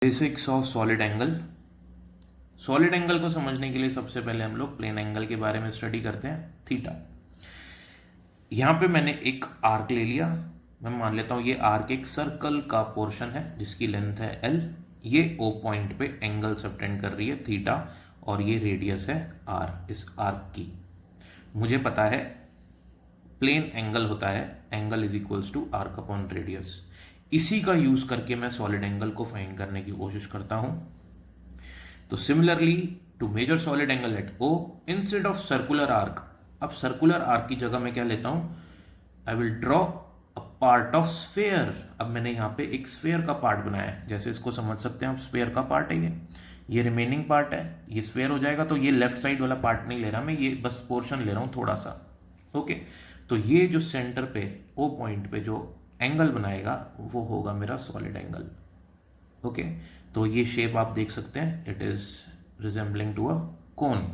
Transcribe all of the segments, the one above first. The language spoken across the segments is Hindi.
Basics of solid angle. Solid angle को समझने के लिए सबसे पहले हम लोग प्लेन एंगल के बारे में स्टडी करते हैं, थीटा। यहां पे मैंने एक आर्क ले लिया, मैं मान लेता हूं ये आर्क एक सर्कल का पोर्शन है जिसकी लेंथ है एल। ये ओ पॉइंट पे एंगल सबटेंड कर रही है थीटा और ये रेडियस है आर इस आर्क की। मुझे पता है प्लेन एंगल होता है angle is equals to arc upon radius. इसी का यूज करके मैं सॉलिड एंगल को फाइंड करने की कोशिश करता हूं। तो similarly to measure solid angle at O instead of circular arc, अब सर्कुलर आर्क की जगह मैं क्या लेता हूं, I will draw a part of sphere. अब मैंने यहां पे एक स्फेयर का पार्ट बनाया है, जैसे इसको समझ सकते हैं आप, स्फेयर का पार्ट है ये रिमेनिंग पार्ट है, ये स्फेयर हो जाएगा। तो ये लेफ्ट साइड वाला पार्ट नहीं ले रहा मैं, ये बस पोर्शन ले रहा हूं थोड़ा सा। ओके, तो ये जो सेंटर पे ओ पॉइंट पे जो एंगल बनाएगा वो होगा मेरा सॉलिड एंगल। ओके, तो ये शेप आप देख सकते हैं, it is resembling to a cone.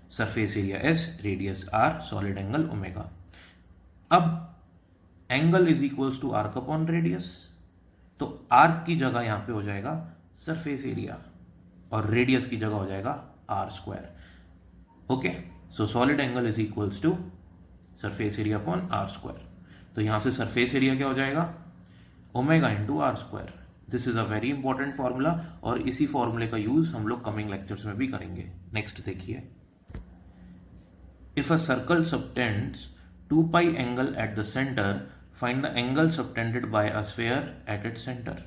Surface area S, radius R, solid angle omega. अब angle is equals to arc upon radius, तो आर्क की जगह यहां पे हो जाएगा सरफेस एरिया और रेडियस की जगह हो जाएगा R square. Okay, so solid angle is equals to surface area upon R square. तो यहां से सरफेस एरिया क्या हो जाएगा, omega into R square. This is a very important formula और इसी फॉर्मूले का यूज हम लोग कमिंग लेक्चर्स में भी करेंगे। नेक्स्ट देखिए, if a circle subtends 2 pi angle at the centre, find the angle subtended bye a sphere at its centre.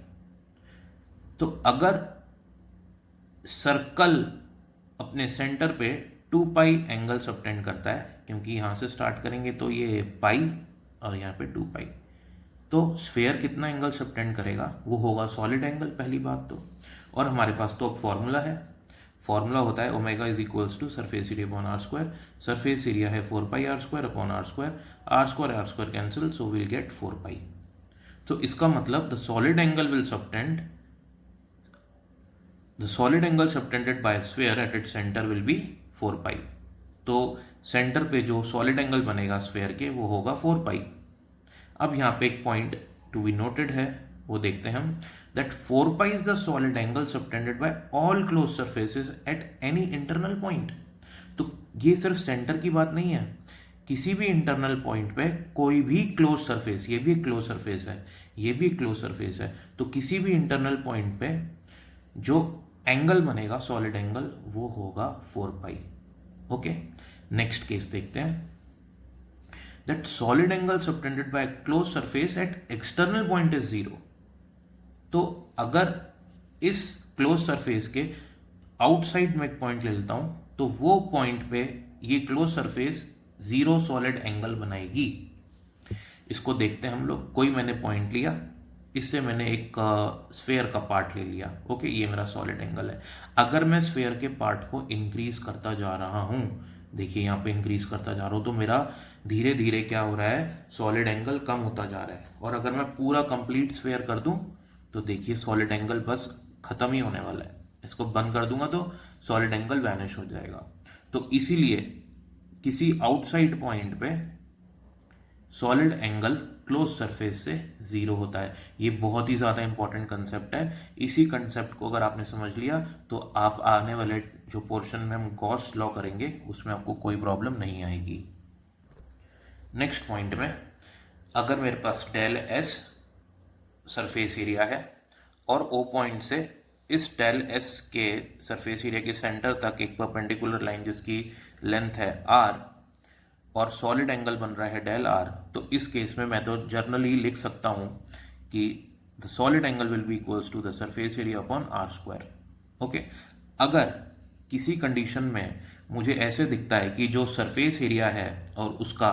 तो अगर सर्कल अपने सेंटर पे 2 पाई एंगल सबटेंड करता है, क्योंकि यहां से स्टार्ट करेंगे तो ये पाई और यहाँ पे 2 पाई, तो स्फेयर कितना एंगल सबटेंड करेगा, वो होगा सॉलिड एंगल पहली बात तो। और हमारे पास तो अब फॉर्मूला है, फॉर्मूला होता है omega is equals to surface area upon R square. Surface area है 4 pi R square upon R square cancel, so will get 4 pi. तो इसका मतलब the solid angle will subtend, the solid angle subtended by a sphere at its center will be 4 pi. तो सेंटर पे जो सॉलिड एंगल बनेगा स्फेयर के वो होगा 4 पाई। अब यहाँ पे एक पॉइंट टू बी नोटेड है, वो देखते हैं हम, that 4 pi is the solid angle subtended bye all close surfaces at any internal point. तो ये सिर्फ सेंटर की बात नहीं है, किसी भी इंटरनल पॉइंट पे कोई भी क्लोज सरफेस, ये भी एक क्लोज सरफेस है, ये भी क्लोज सरफेस है, तो किसी भी इंटरनल पॉइंट पे जो एंगल बनेगा सॉलिड एंगल वो होगा 4 पाई। ओके, नेक्स्ट केस देखते हैं, that solid angle subtended bye close surface at external point is 0। तो अगर इस क्लोज सरफेस के आउटसाइड में एक पॉइंट ले लेता हूं, तो वो पॉइंट पे ये क्लोज सरफेस 0 सॉलिड एंगल बनाएगी। इसको देखते हैं हम लोग, कोई मैंने पॉइंट लिया, इससे मैंने एक स्फेयर का पार्ट ले लिया। ओके, ये मेरा सॉलिड एंगल है। अगर मैं स्फेयर के पार्ट को इंक्रीज करता जा रहा हूं, देखिए यहाँ पे इंक्रीज करता जा रहा हूं, तो मेरा धीरे धीरे क्या हो रहा है, सॉलिड एंगल कम होता जा रहा है। और अगर मैं पूरा कंप्लीट स्फेयर कर दूं तो देखिए सॉलिड एंगल बस खत्म ही होने वाला है। इसको बंद कर दूंगा तो सॉलिड एंगल वैनिश हो जाएगा। तो इसीलिए किसी आउटसाइड पॉइंट पे सॉलिड एंगल क्लोज सरफेस से 0 होता है। ये बहुत ही ज़्यादा इंपॉर्टेंट कंसेप्ट है। इसी कंसेप्ट को अगर आपने समझ लिया तो आप आने वाले जो पोर्शन में हम गॉस लॉ करेंगे उसमें आपको कोई प्रॉब्लम नहीं आएगी। नेक्स्ट पॉइंट में, अगर मेरे पास डेल एस सरफेस एरिया है और ओ पॉइंट से इस डेल एस के सरफेस एरिया के सेंटर तक एक परपेंडिकुलर लाइन जिसकी लेंथ है आर और सॉलिड एंगल बन रहा है डेल आर, तो इस केस में मैं तो जर्नली लिख सकता हूं कि the solid angle will be equals to the surface area upon R square. Okay, अगर किसी कंडीशन में मुझे ऐसे दिखता है कि जो सरफेस एरिया है और उसका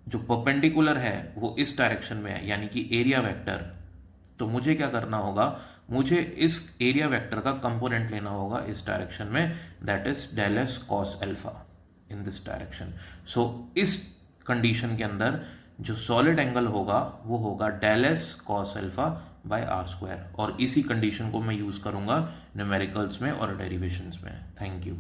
जो परपेंडिकुलर है वो इस डायरेक्शन में है, यानी कि एरिया वेक्टर, तो मुझे क्या करना होगा, मुझे इस एरिया वेक्टर का कंपोनेंट लेना होगा इस डायरेक्शन में, that is del S cos alpha in this direction. So इस कंडीशन के अंदर जो सॉलिड एंगल होगा वो होगा del S cos alpha by R square, और इसी कंडीशन को मैं यूज करूंगा न्यूमेरिकल्स में और डेरिवेशंस में। Thank you.